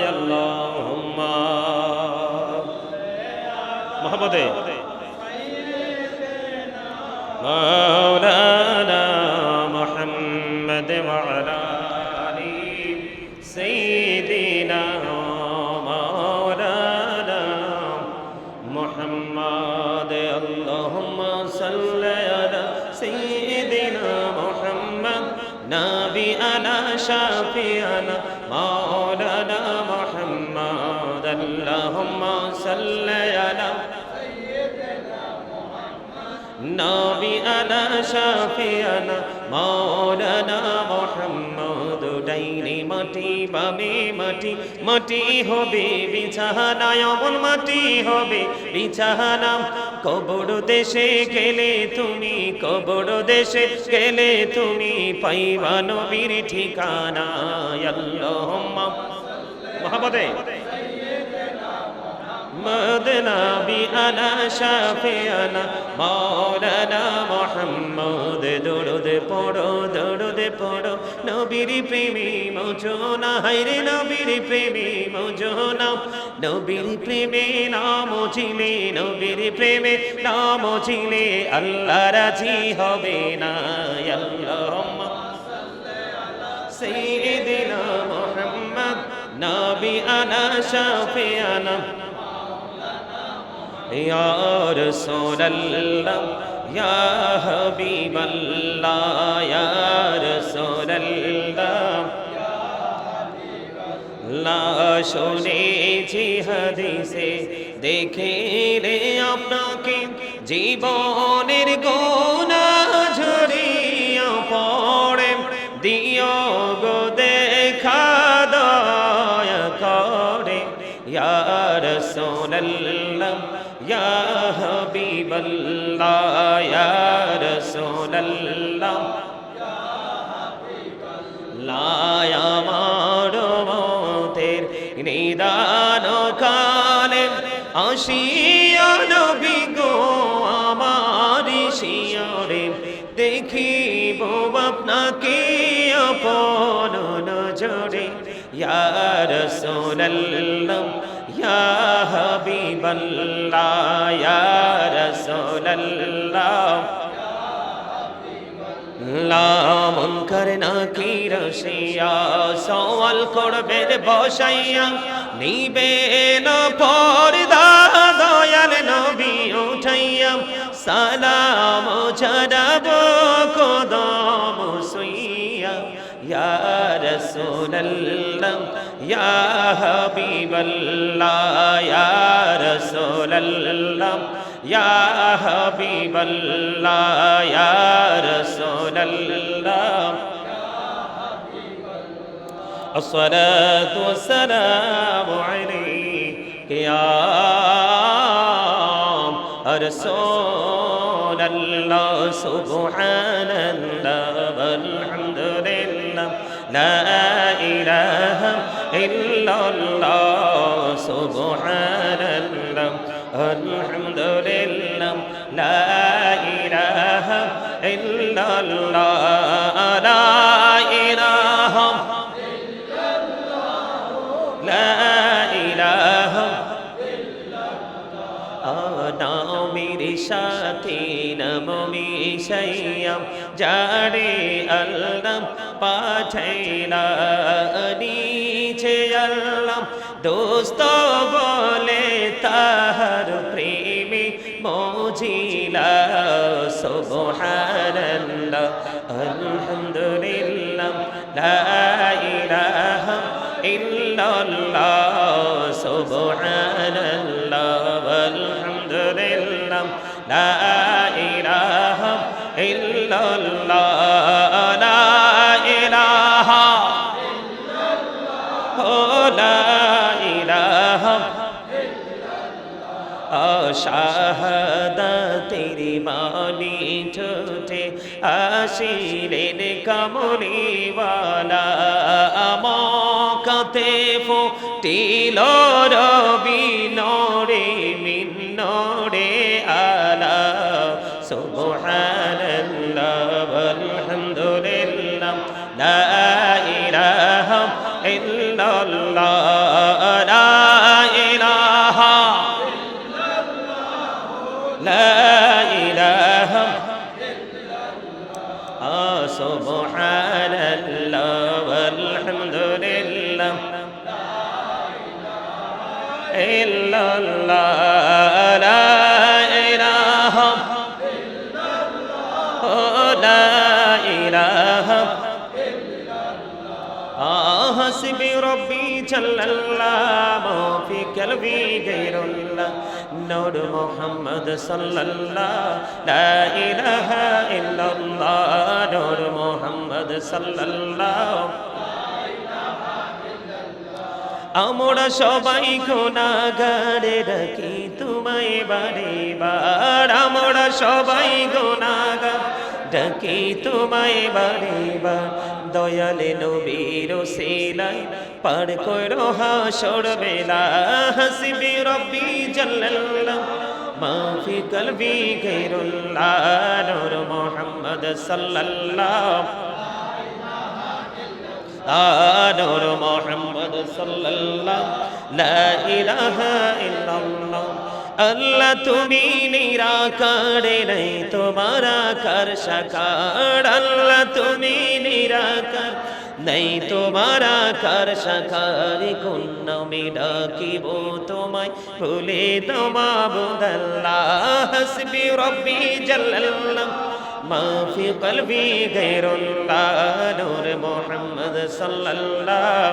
আল্লাহুম্মা মোহাম্মদে মাওলানা মুহাম্মদ ওয়া আলা আলি সাইয়্যিদিনা মাওলানা মুহাম্মদ আল্লাহুম্মা সাল্লি আলা সাইয়্যিদিনা মুহাম্মদ নাবিয়ানা শাফিয়ানা মাওলানা মুহাম্মদ আল্লাহুম্মা সাল্লি আলা নাবিয়ানা শাফিয়ানা মাওলানা মুহাম্মদ ডাইনে মাটি বামে মাটি মাটি হবে বিছানা অমন মাটি হবে বিছানা কবর দেশে গেলে তুমি কবর দেশে গেলে তুমি পাইবা নবীর ঠিকানা আল্লাহুম্মা মুহাম্মদে মদনা বিআনা শাফিয়ানা মাওলানা মুহাম্মদ দরুদ পড়ো নবীর প্রেমে মজনা হায়রে নবীর প্রেমে মজনা নবীর প্রেমে নাম ছিলে নবীর প্রেমে নাম ছিলে আল্লাহ রাজি হবে না আল্লাহুম্মা সাইয়্যিদিনা মুহাম্মদ নাবিয়ানা শাফিয়ানা ইয়া রাসূলুল্লাহ ইয়া হাবিবাল্লাহ ইয়া রাসূলুল্লাহ লা শুনেছি হাদিসে দেখিলে আপনাকে জীবনের গুনাহ ঝরিয়া পড়ে দিও গো দেখা দয়া করে ইয়া রাসূলুল্লাহ ইয়া হাবিবাল্লাহ ইয়া রাসূলুল্লাহ লায়া মারমতের নিদান কালে আসিয়া নবী গো আমার শিয়রে দেখিব আপনাকে আপন নজরে ইয়া রাসূলুল্লাহ ইয়া হাবিবাল্লাহ ইয়া রাসূলুল্লাহ মুনকার নাকির আসিয়া সওয়াল করবেন বসাইয়া নিবেন পর্দা দয়াল নবী উঠাইয়া সালাম জানাব কদম সুইয়া ইয়া রাসূলুল্লাহ ইয়া হাবিবাল্লাহ ইয়া রাসূলুল্লাহ ইয়া হাবিবাল্লাহ ইয়া রাসূলুল্লাহ الصلاة والسلام عليك يا رسول الله سبحان الله والحمد لله لا إله إلا الله سبحان الله الحمد لله لا إله إلا الله لا إله لا إله নামের সাথে নাম মিশাইয়া যারে আল্লাহ পাঠাইলা নিচে আল্লাহ দোস্ত বলে তাহার প্রেমে মজিলা সুবহানাল্লাহ আলহামদুলিল্লাহ লা ইলাহা ইল্লাল্লাহ সুবহানাল্লাহ আলহামদুলিল্লাহ লা ইলাহা ইল্লাল্লাহ লা ইলাহা লা ইলাহা শাহাদাতের বাণী ঠোঁটে আসিলেন কামলিওয়ালা আমাকাতে ফুটিল রবি নরে মিন্নরে আলা সুবহানাল্লাহ ওয়ালহামদুলিল্লাহ লা ইলাহা ইল্লাল্লাহ illallah la ilaha la ilaha subhanallah walhamdulillah illallah la ilaha la ilaha hasbi rabbi jallallah ma fi qalbi ghayrullah nur muhammad sallallah la ilaha illallah nur muhammad sallallah আমরা সবাই গুনাহগারে ডাকি তোমায় বারে বার আমরা সবাই গুনাহগার ডাকি তোমায় বারে বার দয়ালে নবীর ওসিলায় পার করো হাসর বেলা হাসবি রব্বি জাল্লাল্লাহ মা ফি কলবি গায়রুল্লাহ নূর মুহাম্মদ সাল্লাল্লাহ নূর মুহাম্মদ সাল্লাল্লাহ লা ইলাহা ইল্লাল্লাহ আল্লাহ তুমি নিরাকারে নাই তোমার আকার সাকার আল্লাহ তুমি নিরাকার নাই তোমার আকার সাকার কোন নামে ডাকিব তোমায় ভুলে মাবুদ আল্লাহ হাসবি রব্বি জাল্লাল্লাহ ما في قلبي غير الله نور محمد صلى الله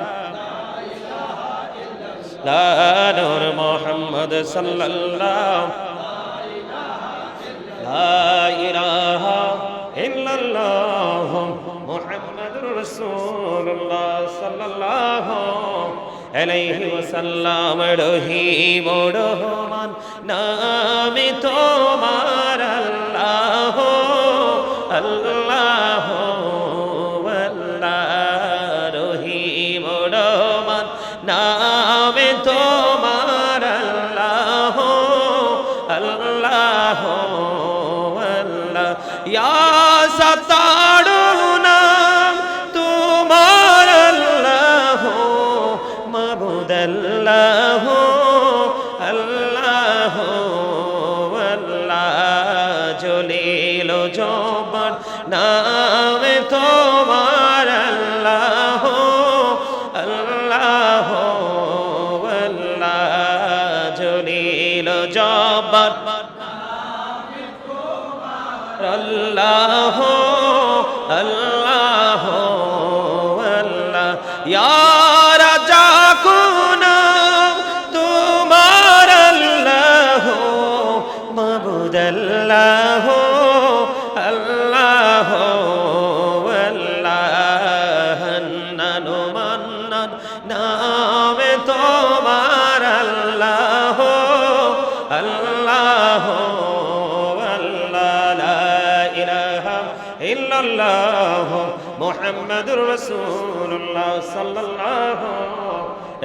لا نور محمد صلى الله لا إله إلا الله محمد رسول الله صلى الله عليه وسلم رحيم رحمان نام তোমার আল্লাহ আল্লাহ আল্লাহ রহিম রহমান নামে তোমার আল্লাহ আল্লাহ আল্লাহ ইয়া সাতারু নাম তোমার আল্লাহ মাবুদ আল্লাহ আল্লাহ জলিল জবর নামে তোমার আল্লাহ আল্লাহ আল্লাহ জলিল জবর আল্লাহ আল্লাহ আল্লাহ ইয়া রাজা কোন তোমার আল্লাহ মাবুদ আল্লাহ আল্লাহ আল্লাহ হান্নান মান্নান নামে তোমার আল্লাহ আল্লাহ আল্লাহ লা ইলাহা ইল্লাল্লাহ মুহাম্মাদুর রাসূলুল্লাহ সাল্লাল্লাহু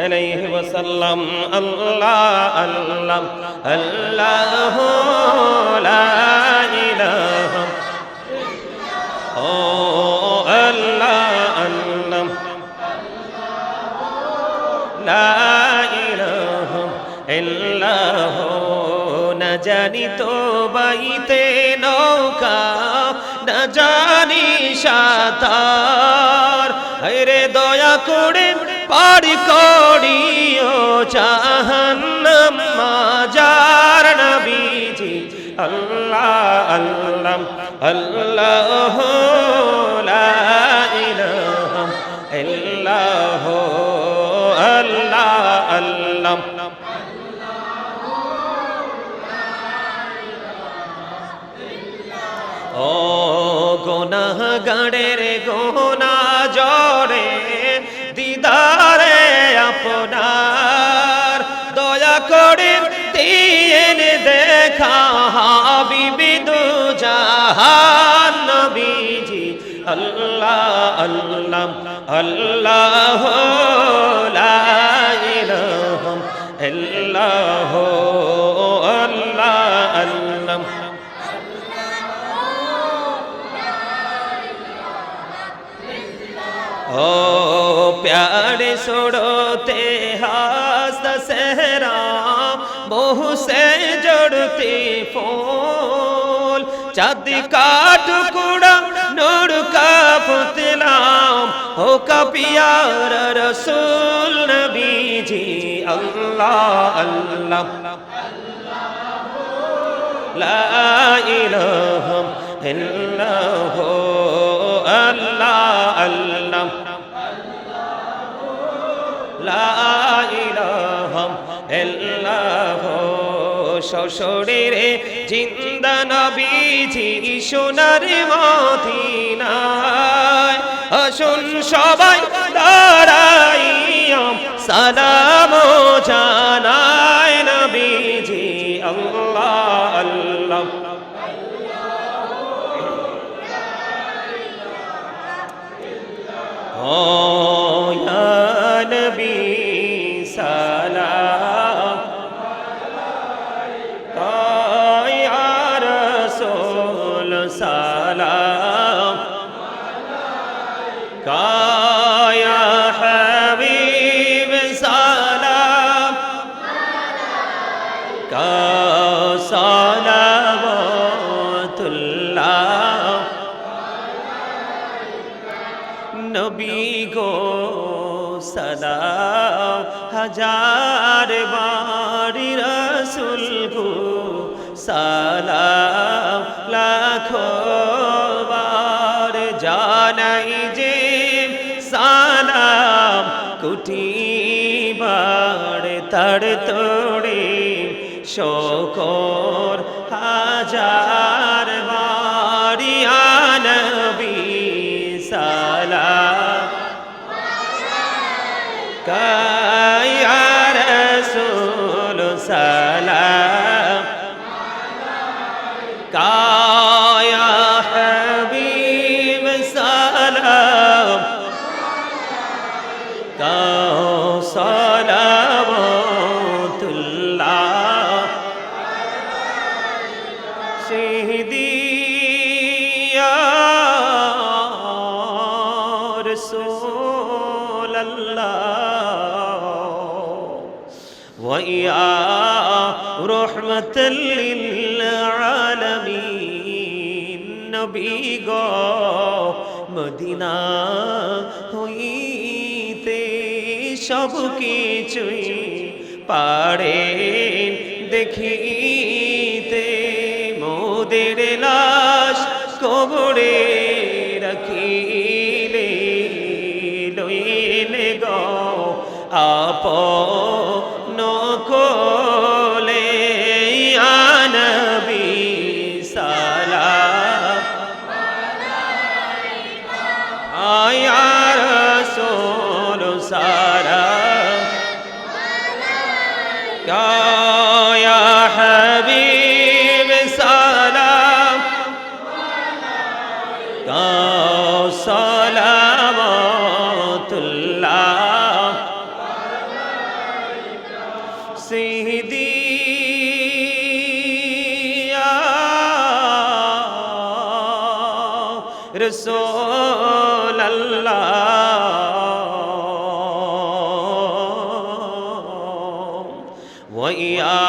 আলাইহি ওয়াসাল্লাম আল্লাহ আল্লাহ আল্লাহ লা ইলাহা ও আল্লাহ আল্লাহ লা ইলাহা ইল্লাহ না জানি তো বাইতে নৌকা না জানি সাঁতার রে দয়া করে পারি করিও জাহান্নাম মাজার নবীজি আল্লাহ আল্লাহ আল্লাহ লা ইলাহা ইল্লাহ আল্লাহ আল্লাহ ও গুনাহগারের গুনাহ জড়ে দিদারে আপনার দয়া করে দিয়েন দেখা হাবিবি দু জাহান নবীজি আল্লাহ আল্লাহ আল্লাহ লা ইলাহা ইল্লাহ আল্লাহ আল্লাহ ओ प्यारे छोड़ो होते हस्त सहरा बहु से जड़ते फूल चाँद का टुकड़ा नूर का पुतला हो का प्यारा रसूल नबी जी अल्लाह अल्लाह ला इलाहा इल्लल्लाह अल्लाह अल्लाह ला इलाहा इल्लल्लाह শ্বশুরে জিন্দা নবীজি সোনার মদিনায় আসুন সবাই দাঁড়াইয়া সালাম জানায় নবীজি আল্লাহ আল্লাহ ও ইয়া নবী সালাম ইয়া রাসূল সালাম ইয়া হাবিব সালাম সালাওয়াতুল্লাহ নবী গো সালাম হাজার বারি রসুল গো সালাম লাখো বার জানাই যে সালাম কোটি বার তার তোড়ে শকর হাজার বারি নবী সালাম ইয়া রাসূল সালাম ইয়া হাবিব সালাম সালাওয়াতুল্লাহ সিহদিয়া রাসূলুল্লাহ ওয়া রাহমাতাল লিল আলামিন নবী গো মদিনা হইতে সব কিছুই পারেন দেখিতে মোদের লাশ কবরে রাখিলে লইলে গো আপন কোলে ইয়া নবী সালাম ইয়া রাসূল সালাম ইয়া হাবিব সালাম সালাওয়াতুল্লাহ সিহদিয়া রাসূলুল্লাহ ওয়া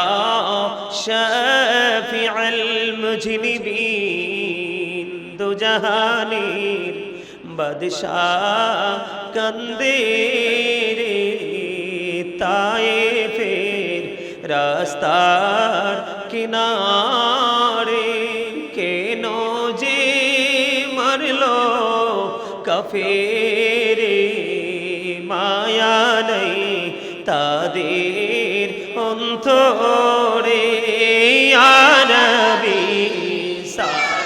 শাফিউল মুজনিবিন দু জাহানের বাদশাহ কান্দে রে তায়েফের রাস্তার কিনারে কেন যে মারলো কাফেরে মায়া নেই তাদের অন্তরে ইয়া নবী সালাম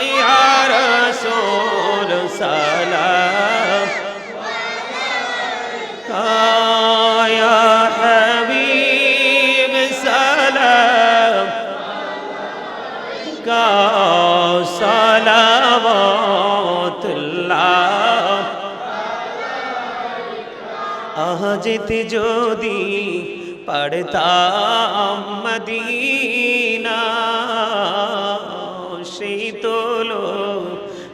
ইয়া রাসূল সালাম ইয়া হাবিব সালাম সালাওয়াতুল্লাহ আহজিত যদি পড়তাম মদিনা সেই তোলো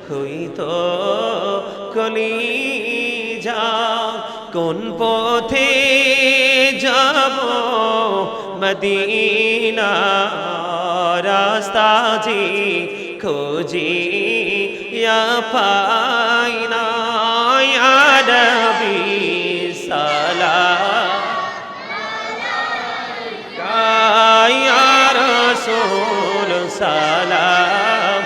হইতো কলি যাও কোন পথে যাব মদিনা রাস্তা জি खोजी या पाइना या नबी सलाम या रसूल सलाम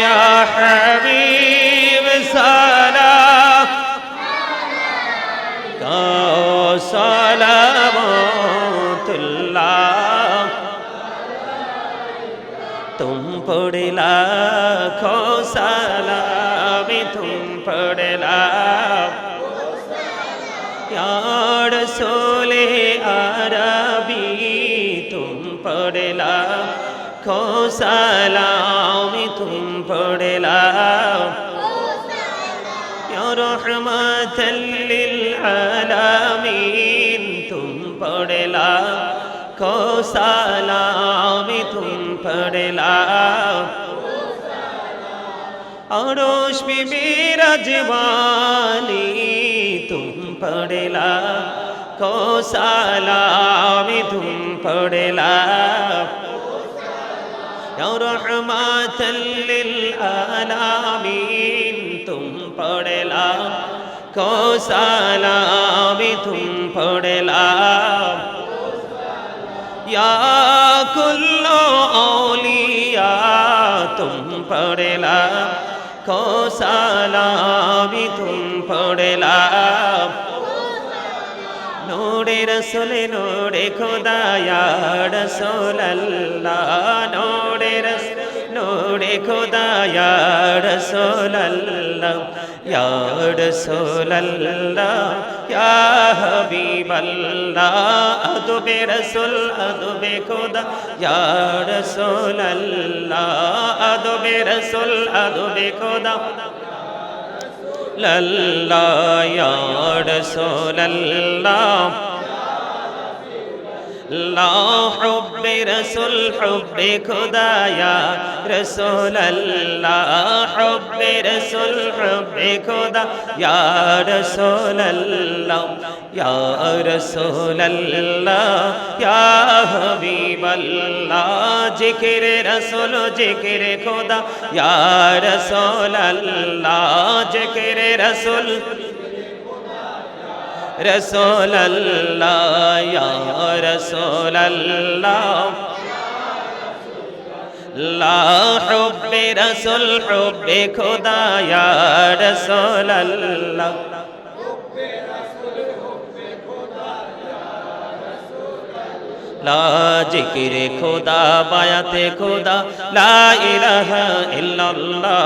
या हबीब सलाम सलावतुल्लाह तुम पढ़े लाखों सलाम तुम पढ़े या रसूले अरबी तुम पढ़े लाखों सलाम तुम पढ़े या रहमतल लिल आलमीन तुम पढ़े लाखों सलाम तुम पढ़े अरोश में मेरा जवानी तुम पढ़े लाखों सलाम तुम पढ़े या रहमतल लिल आलमीन तुम पढ़े लाखों सलाम तुम पढ़े या कुल्लो औलिया तुम पढ़े लाखों सलाम तुम पढ़े नूरे रसूल नूरे खुदा या रसूल अल्लाह नूरे खुदा या रसूल अल्लाह या रसूल अल्लाह या हबीब अल्लाह अदबे रसूल अदबे खुदा या रसूल अल्लाह अदबे रसूल अदबे खुदा लल्लाह या रसूल अल्लाह ला हुब्बे रसूल हुब्बे खुदा या रसूल अल्लाह हुब्बे रसूल हुब्बे खुदा या रसूल अल्लाह या रसूल अल्लाह या हबीब अल्लाह जिक्र रसूल जिक्र खुदा या रसूल अल्लाह जिक्र रसूल रसूल अल्लाह या रसूल अल्लाह ला हुब्बे रसूल हुब्बे खुदा या रसूल अल्लाह ला जिक्र खुदा बायाते खुदा ला इलाहा इल्लल्लाह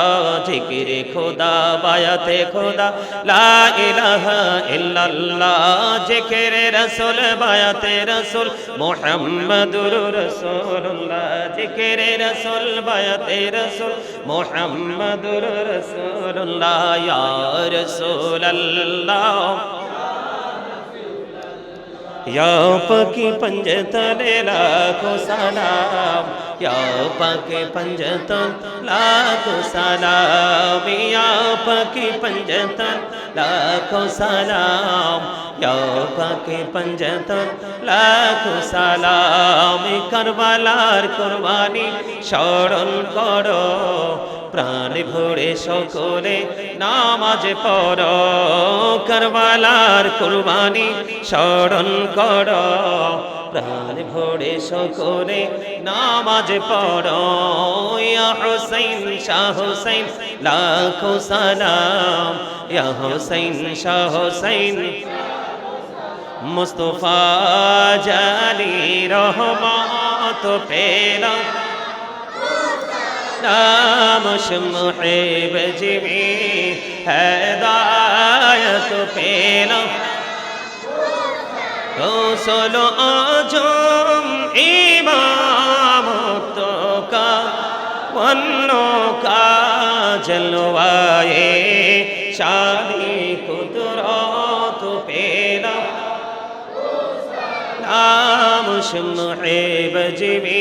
जिक्र खुदा बायाते खुदा ला इलाहा इल्लल्लाह जिक्र रसूल बायाते रसूल मुहम्मदुर रसूलुल्लाह जिक्र रसूल बायाते रसूल मुहम्मदुर रसूलुल्लाह या रसूल अल्लाह या पकी पंजतले लाखों सलाम या पकी पंजतन लाखों सलाम या पकी पंजतन लाखों सलाम या पकी पंजतन लाखों सलाम करबलार कुरबानी स्मरण करो प्राण भरे सकले नामाज पढ़ो करबलार कुरबानी स्मरण करो प्राण भरे सकले नामाज पढ़ो या हुसैन शाह हुसैन लाखों सलाम या हुसैन शाह हुसैन मुस्तफा जाली रहमत पेला नाम मुहिब जिमी हिदायत पेला गौसलो आजम इमाम तो का वन्नो का जलवाए शादी कुदरत पेला नाम मुहिब जिमी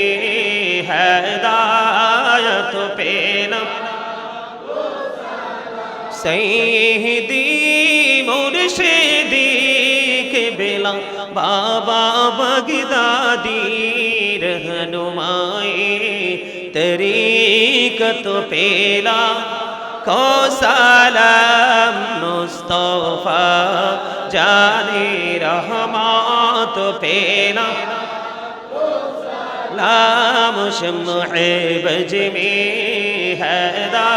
हिदायत पेला সৈয়দি মুর্শিদি কেবলা বাবা বাগদাদি रहनुमाए तरीक़त पेला को सलाम मुस्तफ़ा जाने रहमत पेला लाम शम्ए बज में हैदा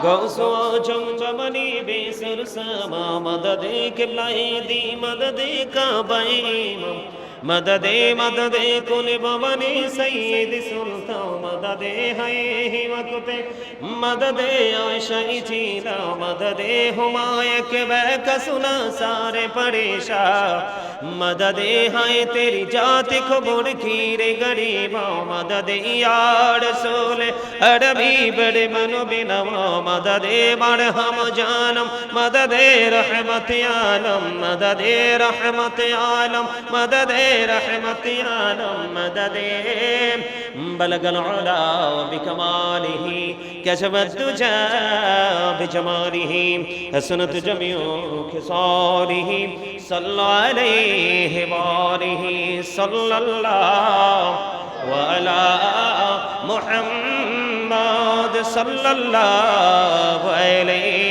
गौसो जमनी बेसर समा मददे किबलाए दी मददे काबाए मददे मददे कुल भवनी सैयद सुल्तान मददे है हिमकुते मददे आशाई चीला मददे हुमायक बैक सुना सारे परेशा मददे है तेरी जाति खबर की रे गरीबा मददे यार सोले अरबी बड़े मनो बिनवा मददे मरहम जानम मददे रहमत आलम मददे रहमत आलम मददे रहमत आलम मददे बलगल उला बिकमालिही कशफत तुजा बिजमालिही हसनत जमियो खिसालिही सल्लल्लाहु अलैहि वालिही सल्लल्लाहु अला मुहम्मद सल्लल्लाहु अलैहि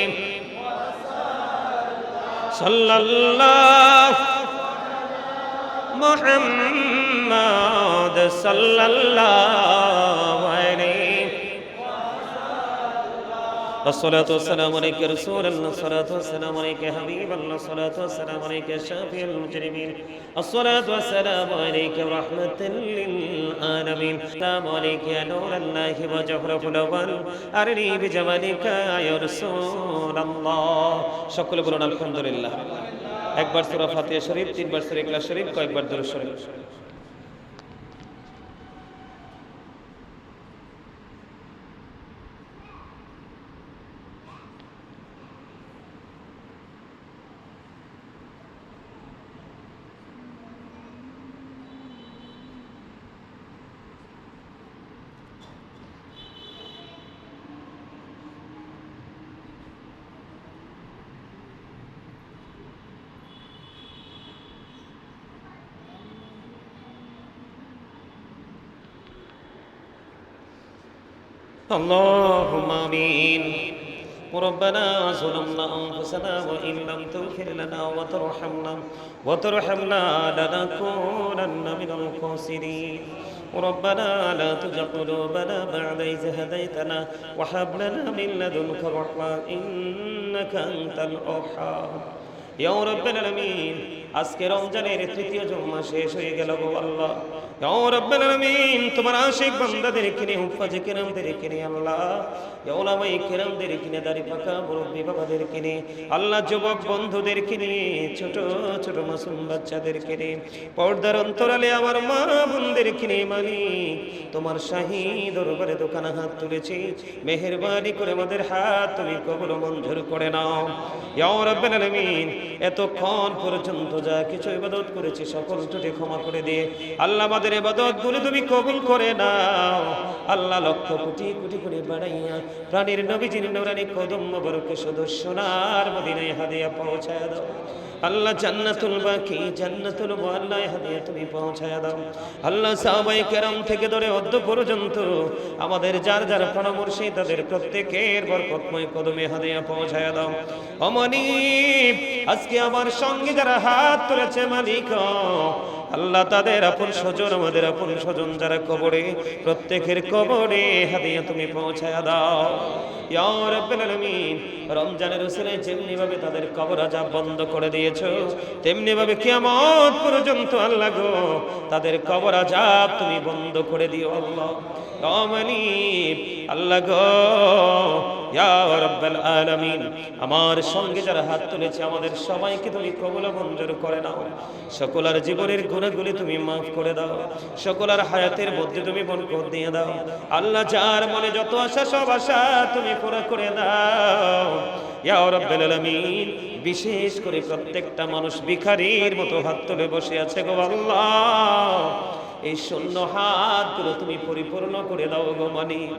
सल्लल्लाहु मुहम्मद सल्लल्लाहु अलैहि الصلاة والسلام عليك رسول الله الصلاة والسلام عليك حبيب الله الصلاة والسلام عليك شافي المجرمين الصلاة والسلام عليك رحمة للعالمين السلام عليك يا نور الله وجهره الأول أرني بجمالك يا رسول الله সকলে বলুন আলহামদুলিল্লাহ একবার সূরা ফাতিহা শরীফ তিনবার সূরা ইখলাস শরীফ কয়েকবার দুরূদ শরীফ اللهم آمين ربنا ظلمنا أنفسنا وإن لم تغفر لنا وترحمنا لنكونن من الخاسرين ربنا لا تزغ قلوبنا بعد إذ هديتنا وهب لنا من لدنك رحمة إنك أنت الوهاب يا رب العالمين আজকে রমজানের তৃতীয় জুমা শেষ হয়ে গেল গো আল্লাহ ইয়া রাব্বুল আলামিন তোমার আশিক বান্দাদেরকে নিয়ে হুফাজে কিরামদেরকে নিয়ে আল্লাহ ইয়া উলামায়ে কিরামদেরকে নিয়ে দাড়ি পাকা মুরব্বি বাবাদেরকে নিয়ে আল্লাহ যুবক বন্ধুদেরকে নিয়ে ছোট ছোট মাসুম বাচ্চাদেরকে নিয়ে পর্দার অন্তরালে আমার মা বোনদেরকে নিয়ে মালিক তোমার শাহী দরবারে দোকানে হাত তুলেছি মেহেরবানি করে আমাদের হাত তুমি কবুল মঞ্জুর করে নাও ইয়া রাব্বুল আলামিন এতক্ষণ পর্যন্ত যা কিছু ইবাদত করেছি সকল ত্রুটি ক্ষমা করে দিয়ে আল্লাহ আমাদের ইবাদত গুলো তুমি কবুল করে নাও আল্লাহ লক্ষ কোটি কোটি করে বাড়াইয়া প্রাণের নবীজির নূরানি কদম মোবারকে শুধু সোনার মদিনায় হাদিয়া পৌঁছায় দাও আল্লাহ জান্নাতুল বাকি জান্নাতুল মুআল্লা হাদিয়া তুমি পৌঁছায় দাও আল্লাহ সাহাবায়ে কেরাম থেকে ধরে অদ্য পর্যন্ত আমাদের যার যার পরামর্শে তাদের প্রত্যেকের বরকতময় কদমে হাদিয়া পৌঁছায় দাও অমনিব আজকে আমার সঙ্গে যারা হাত তুলেছে মালিক আল্লাহ তাদের আপন স্বজন আমাদের আপন স্বজন যারা কবরে প্রত্যেকের কবরে হাদিয়া তুমি পৌঁছায় দাও ইয়া রাব্বুল আলামিন রমজানের উসিলায় যেমনি ভাবে তাদের কবর আযাব বন্ধ করে দিয়েছো তেমনি ভাবে কিয়ামত পর্যন্ত আল্লাহ গো তাদের কবর আযাব তুমি বন্ধ করে দিও আল্লাহ মালিক আল্লাহ গো ইয়া রাব্বুল আলামিন আমার সঙ্গে যারা হাত তুলেছে আমাদের সবাইকে তুমি কবুল মঞ্জুর করে নাও সকলের জীবনের গুনাহগুলি তুমি maaf করে দাও সকলের হায়াতের মধ্যে তুমি বরকত দিয়ে দাও আল্লাহ যার মনে যত আশা সব আশা তুমি পুরো করে দাও ইয়া রাব্বুল আলামিন বিশেষ করে প্রত্যেকটা মানুষ ভিখারির মতো হাত তুলে বসে আছে গো আল্লাহ এই শূন্য হাতগুলো তুমি পরিপূর্ণ করে দাও গো মালিক।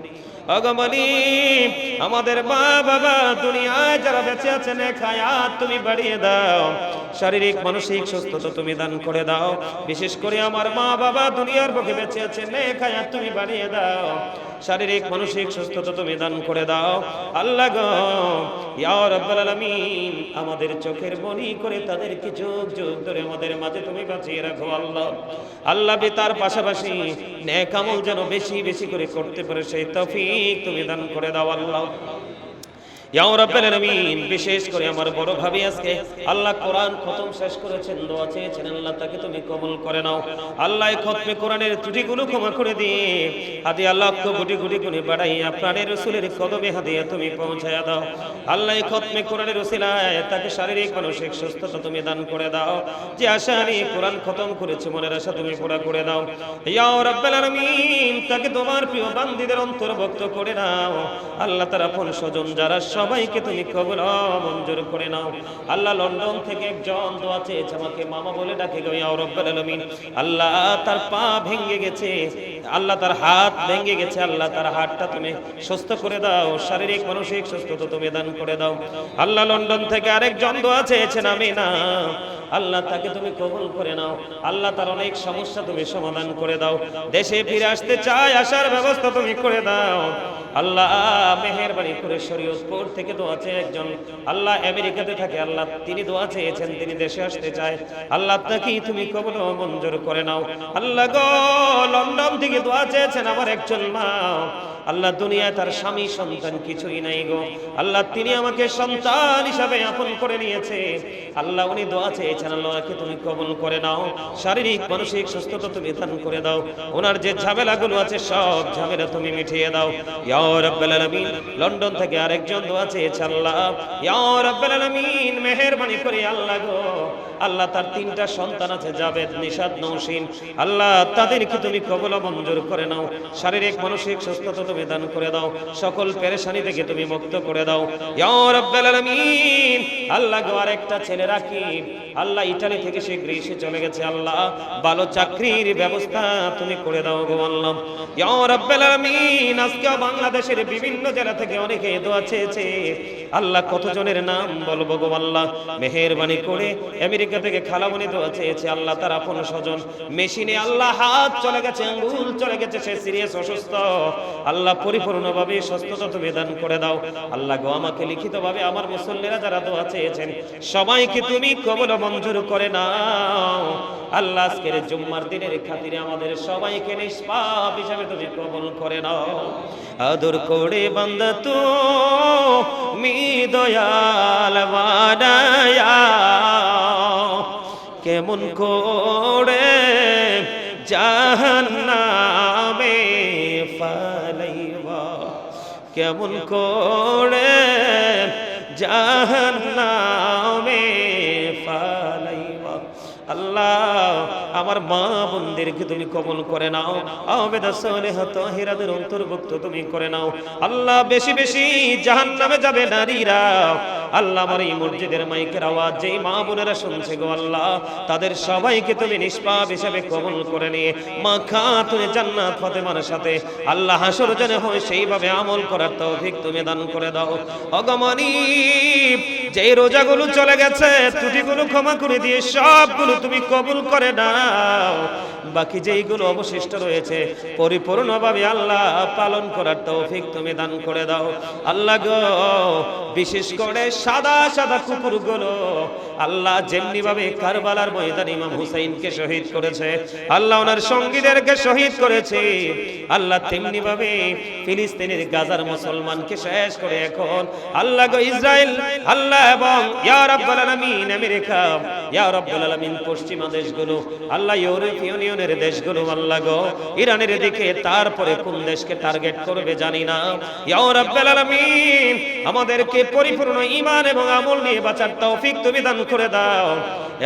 ওগো মালিক, আমাদের মা বাবা দুনিয়ায় যারা বেঁচে আছেন নেক হায়াত তুমি বাড়িয়ে দাও, শারীরিক মানসিক সুস্থতা তুমি দান করে দাও। বিশেষ করে আমার মা বাবা দুনিয়ার বুকে বেঁচে আছেন নেক হায়াত তুমি বাড়িয়ে দাও, শারীরিক মানসিক সুস্থতা তুমি দান করে দাও। আল্লাহ গো, ইয়া রাব্বুল আলামিন, আমাদের চোখের মনি করে তাদেরকে যুগ যুগ ধরে আমাদের মাঝে তুমি বাঁচিয়ে রাখো আল্লাহ। আল্লাহ তার পাশাপাশি নেক আমল যেন বেশি বেশি করে করতে পারে সেই তৌফিক তুমি দান করে দাও আল্লাহ। ইয়া রাব্বুল আলামিন, বিশেষ করে আমার বড় ভাবি আজকে আল্লাহ কোরআন খতম শেষ করেছেন, দোয়া চেয়েছেন, আল্লাহ তাকে তুমি কবুল করে নাও। আল্লাহ এই খতমে কোরআনের ত্রুটিগুলো ক্ষমা করে দিয়ে হাদিয়া লক্ষ কোটি কোটি গুণে বাড়াইয়া প্রাণের রাসূলের কদমে হাদিয়া তুমি পৌঁছায়া দাও। আল্লাহ এই খতমে কোরআনের ওসিলায় তাকে শারীরিক মানসিক সুস্থতা তুমি দান করে দাও। যে আশা নিয়ে কোরআন খতম করেছে মনের আশা তুমি পুরা করে দাও। ইয়া রাব্বুল আলামিন, তাকে তোমার প্রিয় বান্দীদের অন্তর্ভুক্ত করে নাও। আল্লাহ তার আপন স্বজন যারা সবাইকে তুমি কবুল মঞ্জুর করে নাও। আল্লাহ লন্ডন থেকে একজন দোয়া চেয়েছে, আমাকে মামা বলে ডাকে গো ইয়া রাব্বুল আলামিন। আল্লাহ তার পা ভেঙে গেছে, আল্লাহ তার হাত ভেঙে গেছে, আল্লাহ তার হাতটা তুমি সুস্থ করে দাও, শারীরিক মানসিক সুস্থতা তুমি দান করে দাও। আল্লাহ লন্ডন থেকে আরেকজন দোয়া চেয়েছেন আমিনা, আল্লাহ তাকে তুমি কবুল করে নাও। আল্লাহ তার অনেক সমস্যা তুমি সমাধান করে দাও। দেশে ফিরে আসতে চায়, আসার ব্যবস্থা তুমি করে দাও। আল্লাহ মেহেরবানি করে শরীয়তপুর থেকে দোয়া চেয়ে একজন আল্লাহ আমেরিকাতে থাকে, আল্লাহ তিনি দোয়া চেয়েছেন, তিনি দেশে আসতে চায়, আল্লাহ আপনাকে তুমি কবুল মঞ্জুর করে নাও। আল্লাহ গো, লন্ডন থেকে দোয়া চেয়েছেন আমার একজন মা, আল্লাহ দুনিয়ায় তার স্বামী সন্তান কিছুই নাই গো, আল্লাহ তিনি আমাকে সন্তান হিসাবে আপন করে নিয়েছে। আল্লাহ উনি দোয়া চেয়েছেন, আল্লাহকে তুমি কবুল করে নাও, শারীরিক মানসিক সুস্থতা তুমি দান করে দাও। ওনার যে ঝামেলাগুলো আছে সব ঝামেলা তুমি মিটিয়ে দাও। ইয়া রাব্বুল আলামিন, লন্ডন থেকে আরেকজন দোয়া চেয়েছে, আল্লাহ ইয়া রাব্বুল আলামিন মেহেরবানি করে আল্লাহ গো, আল্লাহ তার তিনটা সন্তান আছে, জাবেদ, নিশাদ, নৌশিন, আল্লাহ তাদেরকে তুমি কবুল মঞ্জুর করে নাও, শারীরিক মানসিক সুস্থতা তুমি দান করে দাও, সকল পেরেশানি থেকে তুমি মুক্ত করে দাও। ইয়া রাব্বুল আলামিন, আল্লাহ গো আরেকটা ছেলে রাকিব, আল্লাহ ইতালি থেকে সে গ্রিসে চলে গেছে, আল্লাহ ভালো চাকরির ব্যবস্থা তুমি করে দাও গো আল্লাহ। ইয়া রাব্বুল আলামিন, আজকে বাংলাদেশের বিভিন্ন জেলা থেকে অনেকে দোয়া চেয়েছে, আল্লাহ কতজনের নাম বলবো গো আল্লাহ, মেহেরবানি করে আমেরিকা থেকে খালামণি দোয়া চেয়েছে, আল্লাহ তার আপন স্বজন মেশিনে আল্লাহ হাত চলে গেছে, আঙ্গুল চলে গেছে, সে সিরিয়াস অসুস্থ, আল্লাহ পরিপূর্ণভাবে সুস্থতা তুমি দান করে দাও। আল্লাহ গো আমাকে লিখিতভাবে আমার মুসল্লিরা যারা দোয়া চেয়েছেন সবাইকে তুমি কবুল মঞ্জুর করে নাও। আল্লাহ আজকের জুম্মার দিনের খাতিরে আমাদের সবাইকে নিষ্পাপ হিসাবে তুমি কবুল করে নাও। আদর করে বান্দা তুমি দয়াল বানায়া, কেমন করে জাহান্নামে ফালাইবা, কেমন করে জাহান্নামে ফালাইবা। আল্লাহ আমার মা বোনদেরকে তুমি কবুল করে নাও, আবেদা সালেহা তাহিরাদের অন্তর্ভুক্ত তুমি করে নাও। আল্লাহ বেশি বেশি জাহান্নামে যাবে নারীরা, আল্লাহ আমার এই মসজিদের মাইকের আওয়াজ যেই মা বোনেরা শুনছে গো আল্লাহ, তাদের সবাইকে তুমি নিষ্পাপ হিসেবে কবুল করে নিয়ে মাখা তুমি জান্নাত ফাতেমার সাথে আল্লাহ হাসর জনে হয় সেইভাবে আমল করার তৌফিক তুমি দান করে দাও। অগমনী যেই রোজাগুলো চলে গেছে ত্রুটিগুলো ক্ষমা করে দিয়ে সবগুলো তুমি কবুল করে নাও, বাকি যেইগুলো অবশিষ্ট রয়েছে পরিপূর্ণভাবে আল্লাহ পালন করার তৌফিক তুমি দান করে দাও। আল্লাহ গো বিশেষ করে সাদা সাদা কুকুরগুলো আল্লাহ যেমনি ভাবে কারবালার ময়দানে ইমাম হুসাইনকে শহীদ করেছে, আল্লাহ ওনার সঙ্গীদেরকে শহীদ করেছে, আল্লাহ তেমনি ভাবে ফিলিস্তিনের গাজার মুসলমানকে শেষ করে এখন আল্লাহ গো ইসরায়েল আল্লাহ এবং ইয়া রাব্বুল আলামিন আমেরিকা, ইয়া রাব্বুল আলামিন পশ্চিমা দেশগুলো আল্লাহ ইউরোপীয় ইউনিয়নের দেশগুলো আল্লাহ গো ইরানের দিকে, তারপরে কোন দেশকে টার্গেট করবে জানি না। ইয়া রাব্বুল আলামিন আমাদেরকে পরিপূর্ণ ঈমান এবং আমল নিয়ে বাঁচার তৌফিক তুমি দান করে দাও।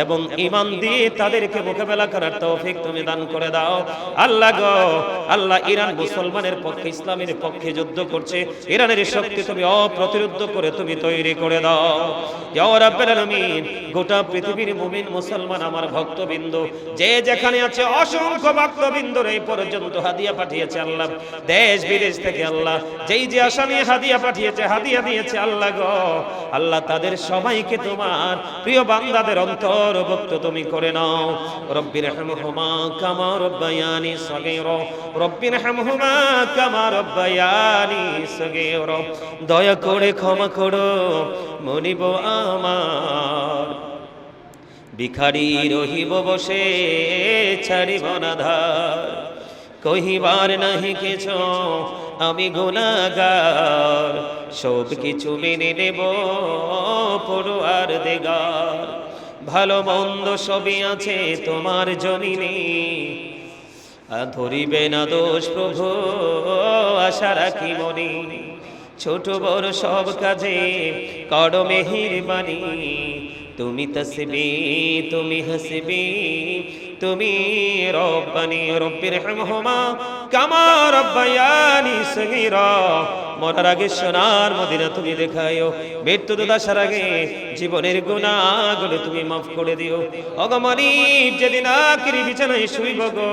এবং ঈমান দিয়ে তাদেরকে মোকাবেলা করার তৌফিক তুমি দান করে দাও আল্লাহ গো। আল্লাহ ইরান মুসলমানের পক্ষে ইসলামের পক্ষে যুদ্ধ করছে, ইরানের শক্তি তুমি অপ্রতিরোধ করে তুমি তৈরি করে দাও ইয়া রাব্বুল আলামিন। গোটা পৃথিবীর মুমিন মুসলমান আমার ভক্তবৃন্দ যে যেখানে আছে অসংখ্য ভক্তবৃন্দর এই পর্যন্ত হাদিয়া পাঠিয়েছে আল্লাহ, দেশ বিদেশ থেকে আল্লাহ যেই যে আশা নিয়ে হাদিয়া পাঠিয়েছে, হাদিয়া দিয়েছে আল্লাহ গো। আল্লাহ তাদের সবাইকে তোমার প্রিয় বান্দাদের অন্তর্ভুক্ত তুমি করে নাও। রব্বির হামহুমা কামা রব্বায়ানি সগীরা, রব্বির হামহুমা কামা রব্বায়ানি সগীরা। দয়া করে ক্ষমা করো মনিব আমার, ভিখারি রহিব বসে ছাড়িব না ধার। কহিবার নাহি কিছু আমি গুনাহগার, সব কিছু মেনে নেব পড়ুয়ার দেগার। ভালো মন্দ সবই আছে তোমার জমিনে, ধরিবে না দোষ প্রভু আশা রাখি মনে। ছোট বড় সব কাজে করো মেহেরবানি, তুমি তসবি তুমি হাসবি তুমি রব্বানি। রব্বির হামহুমা কামা রব্বায়ানি সগীরা। মরার আগে সোনার মদিনা তুমি দেখায়ো, মৃত্যু দশার আগে জীবনের গুনাহগুলো তুমি মাফ করে দিও। অগমনিব যেদিন আখিরি বিছানায় শুইব গো,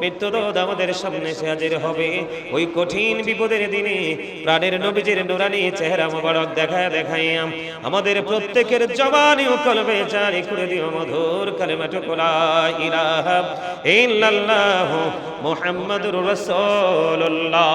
মৃত্যু দোদ আমাদের সামনে এসে হাজির হবে। ওই কঠিন বিপদের দিনে প্রাণের নবীজির নুরানি চেহারা মোবারক দেখায় দেখাইয়া আমাদের প্রত্যেকের জবানে ও কলবে জারি করে দিও মধুর কালেমাটুকু লা ইলাহা ইল্লাল্লাহু মুহাম্মাদুর রাসূলুল্লাহ।